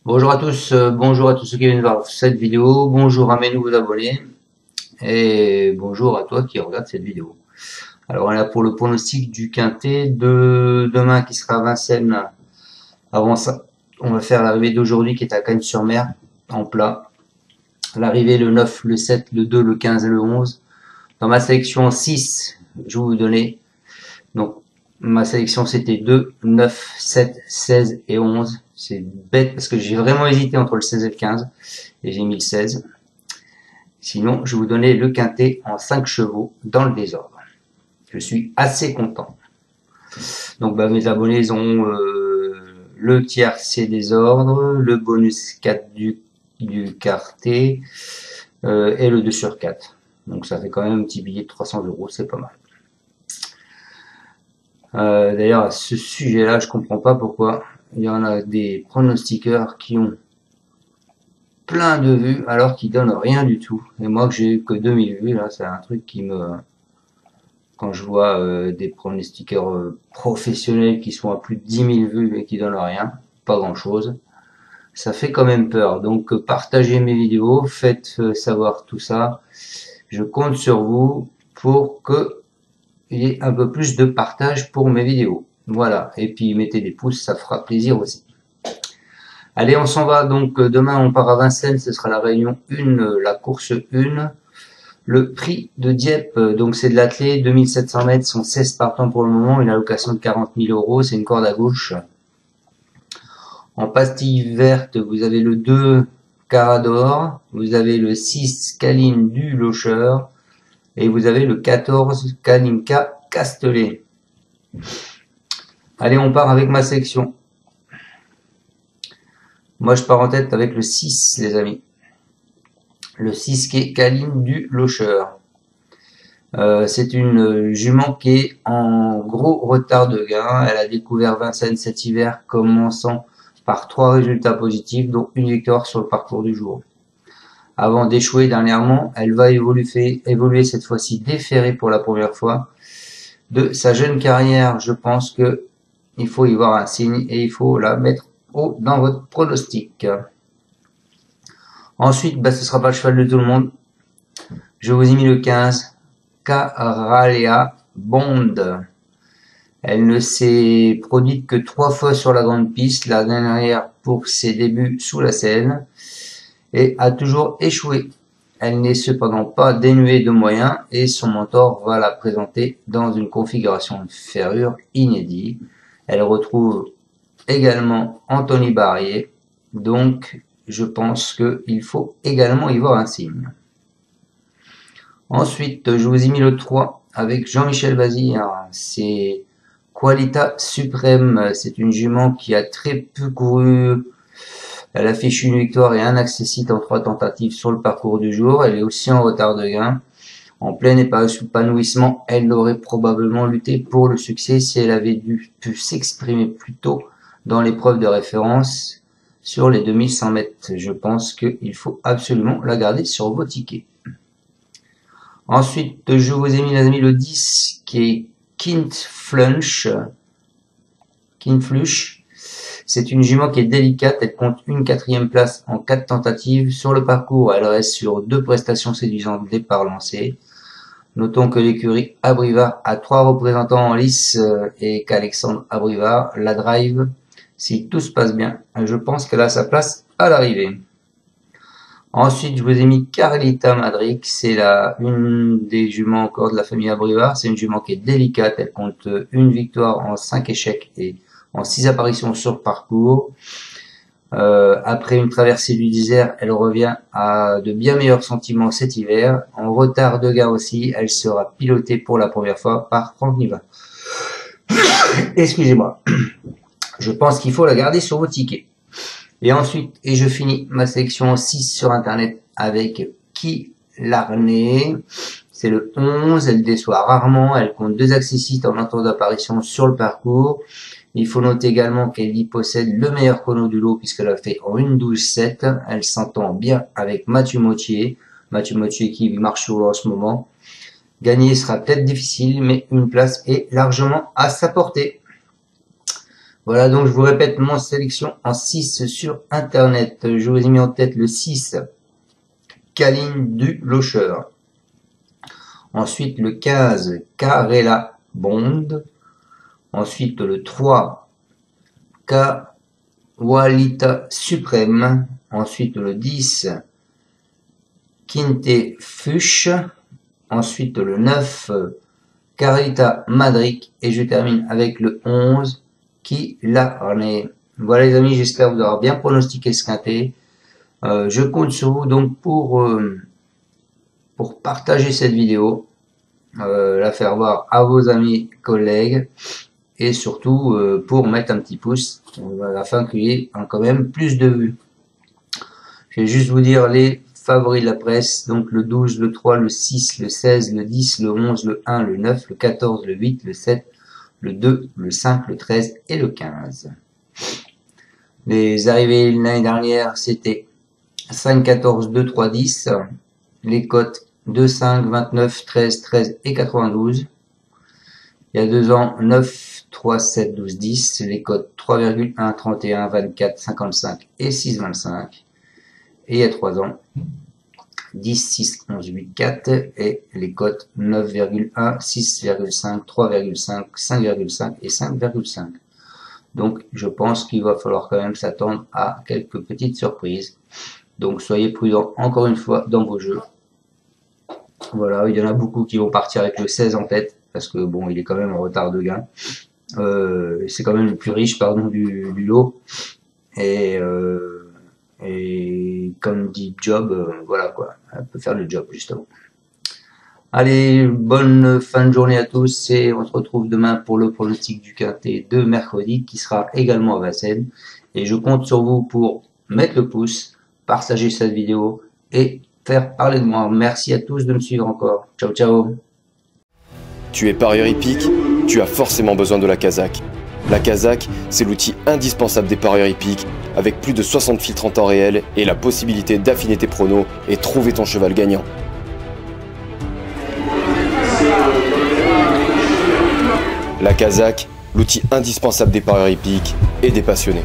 Bonjour à tous, bonjour à tous ceux qui viennent voir cette vidéo, bonjour à mes nouveaux abonnés et bonjour à toi qui regarde cette vidéo. Alors on est là pour le pronostic du quintet de demain qui sera à Vincennes. Avant ça, on va faire l'arrivée d'aujourd'hui qui est à Cagnes-sur-Mer en plat. L'arrivée le 9, le 7, le 2, le 15 et le 11. Dans ma sélection 6, je vais vous donner. Donc ma sélection c'était 2, 9, 7, 16 et 11. C'est bête parce que j'ai vraiment hésité entre le 16 et le 15 et j'ai mis le 16. Sinon, je vais vous donner le quintet en 5 chevaux dans le désordre. Je suis assez content. Donc mes abonnés ils ont le tiercé désordre, le bonus 4 du quartet et le 2 sur 4. Donc ça fait quand même un petit billet de 300 euros, c'est pas mal. D'ailleurs, à ce sujet-là, je comprends pas pourquoi il y en a des pronostiqueurs qui ont plein de vues alors qu'ils donnent rien du tout. Et moi que j'ai que 2000 vues, là, c'est un truc qui me... Quand je vois des pronostiqueurs professionnels qui sont à plus de 10 000 vues et qui donnent rien, pas grand-chose, ça fait quand même peur. Donc partagez mes vidéos, faites savoir tout ça. Je compte sur vous pour que il y ait un peu plus de partage pour mes vidéos. Voilà, et puis mettez des pouces, ça fera plaisir aussi. Allez, on s'en va, donc demain on part à Vincennes, ce sera la réunion 1, la course 1. Le prix de Dieppe, donc c'est de l'athlé, 2700 mètres, sont 16 partants pour le moment, une allocation de 40 000 euros, c'est une corde à gauche. En pastille verte, vous avez le 2 Carador, vous avez le 6 Caline du Locher, et vous avez le 14 Kalinka Castellet. Allez, on part avec ma section. Moi, je pars en tête avec le 6, les amis. Le 6 qui est Caline du Locher. C'est une jument qui est en gros retard de gain. Elle a découvert Vincennes cet hiver, commençant par 3 résultats positifs, dont une victoire sur le parcours du jour. Avant d'échouer dernièrement, elle va évoluer cette fois-ci déférée pour la première fois. De sa jeune carrière, je pense que il faut y voir un signe et il faut la mettre haut dans votre pronostic. Ensuite, ce sera pas le cheval de tout le monde. Je vous ai mis le 15, Caralea Bond. Elle ne s'est produite que 3 fois sur la grande piste, la dernière pour ses débuts sous la selle, et a toujours échoué. Elle n'est cependant pas dénuée de moyens et son mentor va la présenter dans une configuration de ferrure inédite. Elle retrouve également Anthony Barrier, donc je pense qu'il faut également y voir un signe. Ensuite, je vous ai mis le 3 avec Jean-Michel Bazir. C'est Qualita Suprême. C'est une jument qui a très peu couru. Elle affiche une victoire et un accessite en 3 tentatives sur le parcours du jour. Elle est aussi en retard de gain. En plein épanouissement, elle aurait probablement lutté pour le succès si elle avait pu s'exprimer plus tôt dans l'épreuve de référence sur les 2100 mètres. Je pense qu'il faut absolument la garder sur vos tickets. Ensuite, je vous ai mis, les amis, le 10 qui est Kintflush. C'est une jument qui est délicate. Elle compte une 4e place en 4 tentatives. Sur le parcours, elle reste sur 2 prestations séduisantes départ lancé. Notons que l'écurie Abrivard a 3 représentants en lice et qu'Alexandre Abrivard la drive. Si tout se passe bien, je pense qu'elle a sa place à l'arrivée. Ensuite, je vous ai mis Carlita Madric. C'est une des juments encore de la famille Abrivard. C'est une jument qui est délicate. Elle compte une victoire en 5 échecs et en 6 apparitions sur parcours. Après une traversée du désert, elle revient à de bien meilleurs sentiments cet hiver. En retard de gain aussi, elle sera pilotée pour la première fois par Franck Niva. Excusez-moi. Je pense qu'il faut la garder sur vos tickets. Et ensuite, je finis ma sélection 6 sur internet avec Kilarney. C'est le 11, elle déçoit rarement, elle compte 2 accessites en entour d'apparition sur le parcours. Il faut noter également qu'elle y possède le meilleur chrono du lot puisqu'elle a fait en 1:12:7. Elle s'entend bien avec Mathieu Mottier. Mathieu Mottier qui marche sur l'eau en ce moment. Gagner sera peut-être difficile, mais une place est largement à sa portée. Voilà, donc je vous répète mon sélection en 6 sur internet. Je vous ai mis en tête le 6, Kaline du Locher. Ensuite le 15, Karela Bond. Ensuite le 3, Kawalita Suprême. Ensuite le 10, Kinte Fuchs. Ensuite le 9, Carlita Madric. Et je termine avec le 11, Killarney. Voilà les amis, j'espère vous avoir bien pronostiqué ce quintet. Je compte sur vous donc pour partager cette vidéo, la faire voir à vos amis, collègues, et surtout pour mettre un petit pouce afin qu'il y ait quand même plus de vues. Je vais juste vous dire les favoris de la presse, donc le 12, le 3, le 6, le 16, le 10, le 11, le 1, le 9, le 14, le 8, le 7, le 2, le 5, le 13 et le 15. Les arrivées l'année dernière, c'était 5, 14, 2, 3, 10. Les cotes 2, 5, 29, 13, 13 et 92. Il y a 2 ans, 9, 3, 7, 12, 10. Les cotes 3,1, 31, 24, 55 et 6, 25. Et il y a 3 ans, 10, 6, 11, 8, 4. Et les cotes 9,1, 6,5, 3,5, 5,5 et 5,5. Donc, je pense qu'il va falloir quand même s'attendre à quelques petites surprises. Donc, soyez prudents encore une fois dans vos jeux. Voilà, il y en a beaucoup qui vont partir avec le 16 en tête, parce que bon, il est quand même en retard de gain. C'est quand même le plus riche, pardon, du lot. Et comme dit Job, voilà quoi, elle peut faire le job justement. Allez, bonne fin de journée à tous et on se retrouve demain pour le pronostic du quintet de mercredi qui sera également à Vincennes. Et je compte sur vous pour mettre le pouce, partager cette vidéo et faire parler de moi. Merci à tous de me suivre encore. Ciao, ciao. Tu es parieur hippique, tu as forcément besoin de la Kazakh. La Kazakh, c'est l'outil indispensable des parieurs hippiques, avec plus de 60 filtres en temps réel et la possibilité d'affiner tes pronos et trouver ton cheval gagnant. La Kazakh, l'outil indispensable des parieurs hippiques et des passionnés.